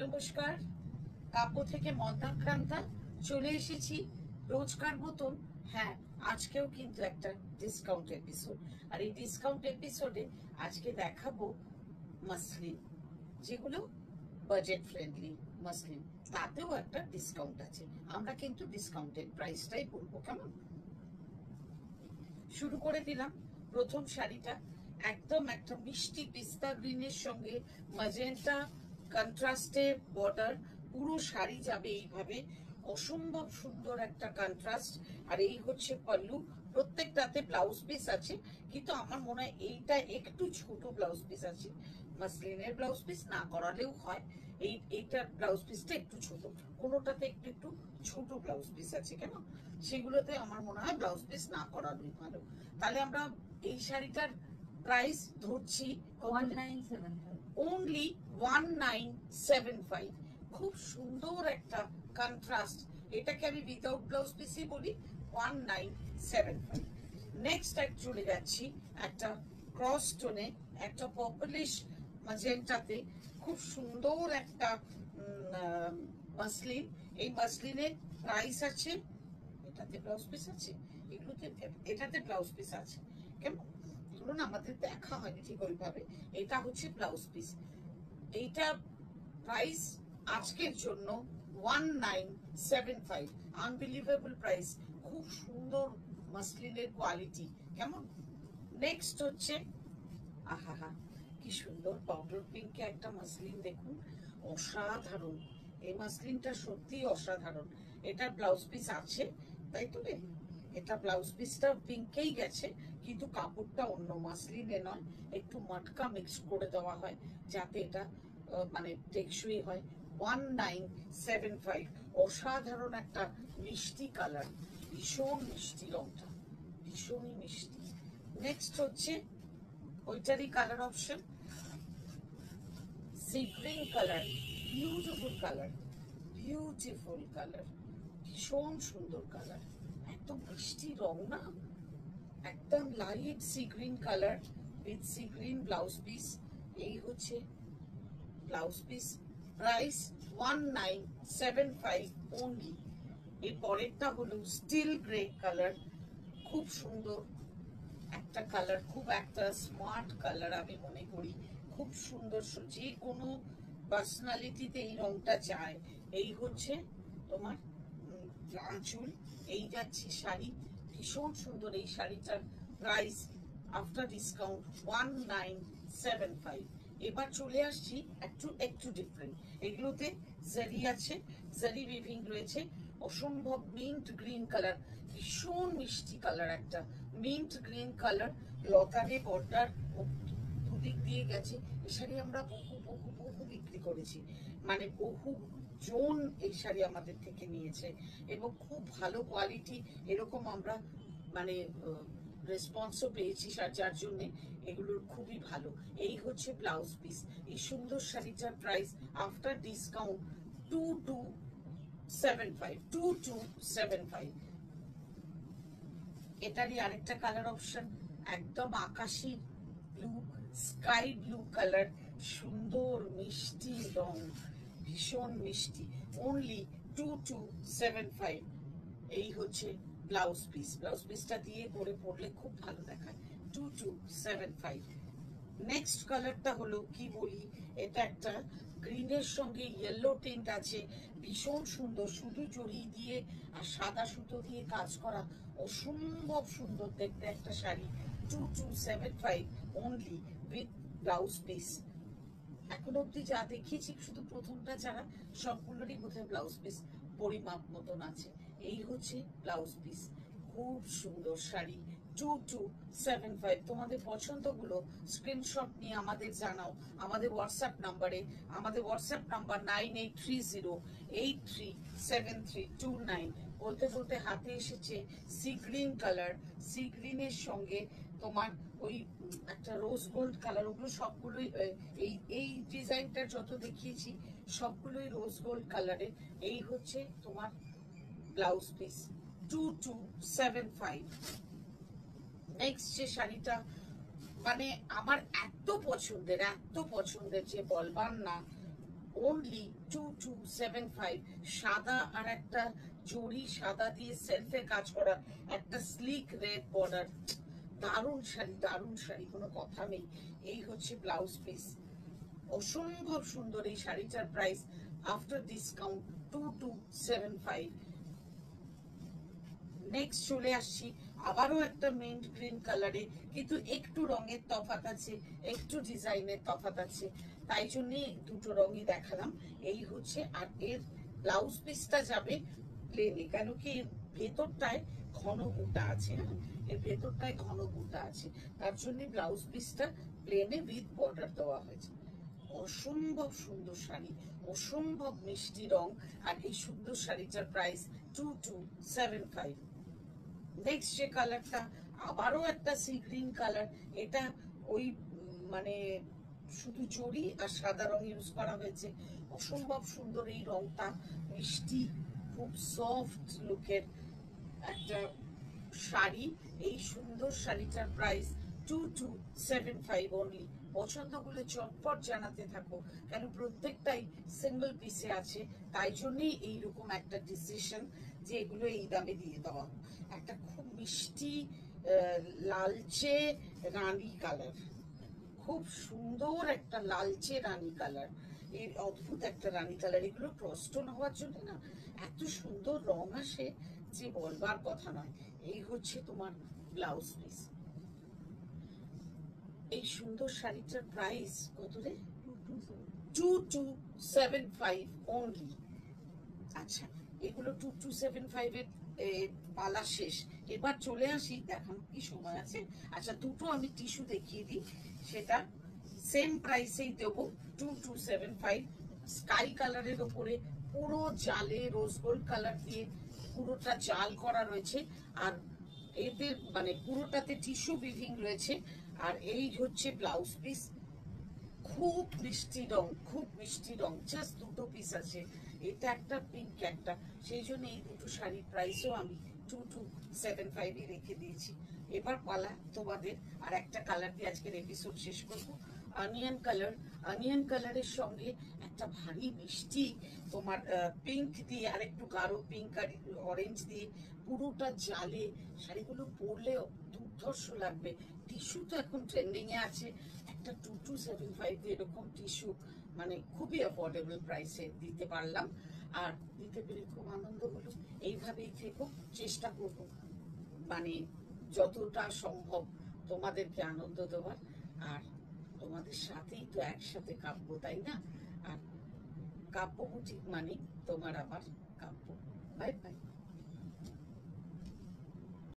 নমস্কার, কাব্য থেকে মন্দাক্রান্তা চলে এসেছি রোজকার মতন। হ্যাঁ, আজকেও কিন্তু একটা ডিসকাউন্ট এপিসোড। আর এই ডিসকাউন্ট এপিসোডে আজকে দেখাবো মাসলিন, যেগুলো বাজেট ফ্রেন্ডলি মাসলিন, তাতেও একটা ডিসকাউন্ট আছে। আমরা কিন্তু ডিসকাউন্টেড প্রাইসটাই বলবো, কেমন? শুরু করে দিলাম। প্রথম শাড়িটা একদম একটা মিষ্টি পিস্তা গ্রিনের সঙ্গে ম্যাজেন্টা কন্ট্রাস্টের বর্ডার, পুরো শাড়ি যাবে এইভাবে, অসম্ভব সুন্দর একটা কন্ট্রাস্ট। আর এই হচ্ছে পাল্লু, প্রত্যেকটাতে ব্লাউজ পিস আছে, কিন্তু আমার মনে হয় এইটা একটু ছোট ব্লাউজ পিস আছে। মাসলিনের ব্লাউজ পিস না করালেও হয়, এইটার ব্লাউজ পিসটা একটু ছোট, কোনোটাতে একটু একটু ছোট ব্লাউজ পিস আছে, কেন সেগুলোতে আমার মনে হয় ব্লাউজ পিস না করানোই ভালো। তাহলে আমরা এই শাড়িটার প্রাইস ধরছি অনলি 1975। খুব সুন্দর একটা কন্ট্রাস্ট, এটাকে আমি উইদাউট ব্লাউজ পিসই বলি 1975। নেক্সট চলে যাচ্ছি একটা ক্রস টোনে, একটা পপুলিশ ম্যাজেন্টাতে, খুব সুন্দর একটা মাসলিন। এই মাসলিনের প্রাইস আছে, এটাতে ব্লাউজ পিস আছে, এটাতে ব্লাউজ পিস আছে, কেমন? এগুলো না আমাদের দেখা হয়নি ঠিক ওইভাবে। এটা হচ্ছে ব্লাউজ পিস, এইটা প্রাইস আজকের জন্য 1975। আনবিলিভেবল প্রাইস, খুব সুন্দর মাসলিনের কোয়ালিটি, কেমন? নেক্সট হচ্ছে, আহা কি সুন্দর পাউডার পিঙ্কে একটা মাসলিন, দেখুন অসাধারণ। এই মাসলিনটা সত্যি অসাধারণ। এটা ব্লাউজ পিস আছে, তাই তো রে? এটা ব্লাউজ পিসটা পিঙ্কেই গেছে, কিন্তু কাপড়টা অন্য মাসলিনে নয়, একটু মাটকা মিক্স করে দেওয়া হয় যাতে এটা মানে টেকসই হয়। 1975। অসাধারণ একটা মিষ্টি কালার, ভীষণ মিষ্টি, রংটা ভীষণই মিষ্টি। নেক্সট হচ্ছে ওইটারই colour option, sea green colour, beautiful colour, beautiful colour, ভীষণ সুন্দর কালার, একদম মিষ্টি রং না, একদম light sea green colour with sea green blouse piece. এই হচ্ছে ব্লাউজ পিস, প্রাইস 1975 অনলি। এর পরেরটা হলো স্টিল গ্রে কালার, খুব সুন্দর একটা কালার, খুব একটা স্মার্ট কালার আমি মনে করি, খুব সুন্দর, যে কোনো পার্সোনালিটিতে এই রংটা চায়। এই হচ্ছে তোমার আঁচল, এই যাচ্ছে শাড়ি, ভীষণ সুন্দর। এই শাড়িটার প্রাইস আফটার ডিসকাউন্ট 1975। এবার চলে আসছি একটু একটু ডিফারেন্ট, এগুলোতে জারি আছে, জারি উইভিং রয়েছে, অসম্ভব মিন্ট গ্রিন কালার, ভীষণ মিষ্টি কালার, একটা মিন্ট গ্রিন কালার, লতারে বর্ডার দুদিক দিয়ে গেছে। এই শাড়ি আমরা বহু বহু বহু বিক্রি করেছি, মানে বহু জন এই শাড়ি আমাদের থেকে নিয়েছে, এবং খুব ভালো কোয়ালিটি, এরকম আমরা মানে রেসপন্সও পেয়েছি, যার জন্য এগুলোর খুবই ভালো। এই হচ্ছে ব্লাউজ পিস। এই সুন্দর শাড়িটার প্রাইস আফটার ডিসকাউন্ট 2275। এটারই আরেকটা কালার অপশন, একদম আকাশি ব্লু, স্কাই ব্লু কালার, সুন্দর মিষ্টি রং, ভীষণ মিষ্টি, অনলি 2275। এই হচ্ছে ব্লাউজ পিস, ব্লাউজ পিসটা দিয়ে পরে পরলে খুব ভালো দেখায়, 2275। নেক্সট কালারটা হলো কি বলি, এটা একটা গ্রিনের সঙ্গে ইয়েলো টিন্ট আছে, ভীষণ সুন্দর, শুধু জড়ি দিয়ে আর সাদা সুতো দিয়ে কাজ করা, অসম্ভব সুন্দর দেখতে একটা sari, 2275 only with blouse piece. এখন অব্দি যা দেখিয়েছি শুধু প্রথমটা ছাড়া সবগুলোরই বোধহয় ব্লাউজ পিস পরিমাপ মতন আছে। এই হচ্ছে ব্লাউজ পিস, খুব সুন্দর শাড়ি, 2275। তোমাদের পছন্দগুলো স্ক্রিনশট নিয়ে আমাদের জানাও আমাদের হোয়াটসঅ্যাপ নাম্বারে। আমাদের হোয়াটসঅ্যাপ নাম্বার 9830837329। বলতে বলতে হাতে এসেছে সি গ্রিন কালার, সি গ্রিনের সঙ্গে তোমার ওই একটা রোজ গোল্ড কালার, ওগুলো সবগুলোই এই এই ডিজাইনটা যত দেখিয়েছি সবগুলোই রোজ গোল্ড কালারের। এই হচ্ছে তোমার ব্লাউজ পিস, 2275। নেক্সট যে শাড়িটা মানে আমার এত পছন্দের যে বলবার না, only 2275। সাদা আর একটা জরি সাদা দিয়ে সেলফে কাজ করা একটা স্লিক রেড বর্ডার, দারুণ শাড়ি, দারুণ শাড়ি, কোনো কথা নেই। এই হচ্ছে ব্লাউজ পিস, অসম্ভব সুন্দর এই শাড়িটার প্রাইস আফটার ডিসকাউন্ট 2275। নেক্সট চলে আসছি আবারও একটা মিন্ট গ্রিন কালারে, কিন্তু একটু রঙের তফাৎ আছে, একটু ডিজাইনের তফাৎ আছে, তাই জন্যে দুটো রঙই দেখালাম। এই হচ্ছে, আর এর ব্লাউজ পিসটা যাবে প্লেনে, কেন কি এর ভেতরটায় ঘন বুটা আছে, এর ভেতরটায় ঘন বুটা আছে, তার জন্য ব্লাউজ পিসটা প্লেনে উইথ বর্ডার দেওয়া হয়েছে। অসম্ভব সুন্দর শাড়ি, অসম্ভব মিষ্টি রং, আর এই সুন্দর শাড়িটার প্রাইস 2275। নেক্সট যে কালারটা আবারও একটা সি গ্রিন কালার, এটা ওই মানে শুধু জরি আর সাদা রং ইউজ করা হয়েছে। অসম্ভব সুন্দর এই রংটা, মিষ্টি, খুব সফট লুকের একটা শাড়ি। এই সুন্দর শাড়িটার প্রাইস 2275 অনলি। পছন্দ করলে চটপট জানাতে থাকো, কেন প্রত্যেকটাই সিঙ্গেল পিসে আছে, তাই জন্যই এইরকম একটা ডিসিশন যে এগুলো এই দামে দিয়ে দেওয়া। একটা খুব মিষ্টি লালচে রানী কালার, খুব সুন্দর একটা লালচে রানী কালার, এর অদ্ভুত একটা রানী কালার। এগুলো ক্রসটোন হওয়ার জন্য না এত সুন্দর রং আসে যে বলবার কথা নয়। এই হচ্ছে তোমার ব্লাউজ পিস। এই সুন্দর শাড়িটার প্রাইস কত রে? 2275 অনলি। আচ্ছা, এগুলো 2275 এর পালা শেষ। এবার চলে আসি, দেখানো কি সময় আছে? আচ্ছা, দুটো আমি টিস্যু দেখিয়ে দিই, সেটা সেম প্রাইসেই দেবো 2275। স্কাই কালারের ওপরে পুরো জালে রোজ গোল্ড কালার দিয়ে পুরোটা জাল করা রয়েছে, আর এদের মানে পুরোটাতে টিস্যু উইভিং রয়েছে। আর এই হচ্ছে ব্লাউজ পিস, খুব মিষ্টি রং, খুব মিষ্টি রং, জাস্ট দুটো পিস আছে, এটা একটা পিঙ্ক একটা, সেই জন্য এই দুটো শাড়ির প্রাইসও আমি 2275 রেখে দিয়েছি। এবার পালা তোমাদের আর একটা কালার দিয়ে আজকের এপিসোড শেষ করবো, অনিয়ন কালার। অনিয়ন কালারের সঙ্গে একটা ভারী মিষ্টি তোমার পিঙ্ক দিয়ে আর একটু গাঢ় পিঙ্ক আর অরেঞ্জ দিয়ে পুরোটা জালে, শাড়িগুলো পরলে দুর্ধর্ষ লাগবে। টিস্যু তো এখন ট্রেন্ডিং এ আছে, একটা 2275 এরকম টিস্যু মানে খুবই অ্যাফোর্ডেবল প্রাইসে দিতে পারলাম, আর দিতে পেরে খুব আনন্দ হলো। এইভাবেই থেকো, চেষ্টা করবো মানে যতটা সম্ভব তোমাদেরকে আনন্দ দেওয়ার, আর তোমাদের সাথেই তো একসাথে কাব্য, তাই না? আর কাব্য বুটিক মানে তোমার আমার কাব্য। Bye bye.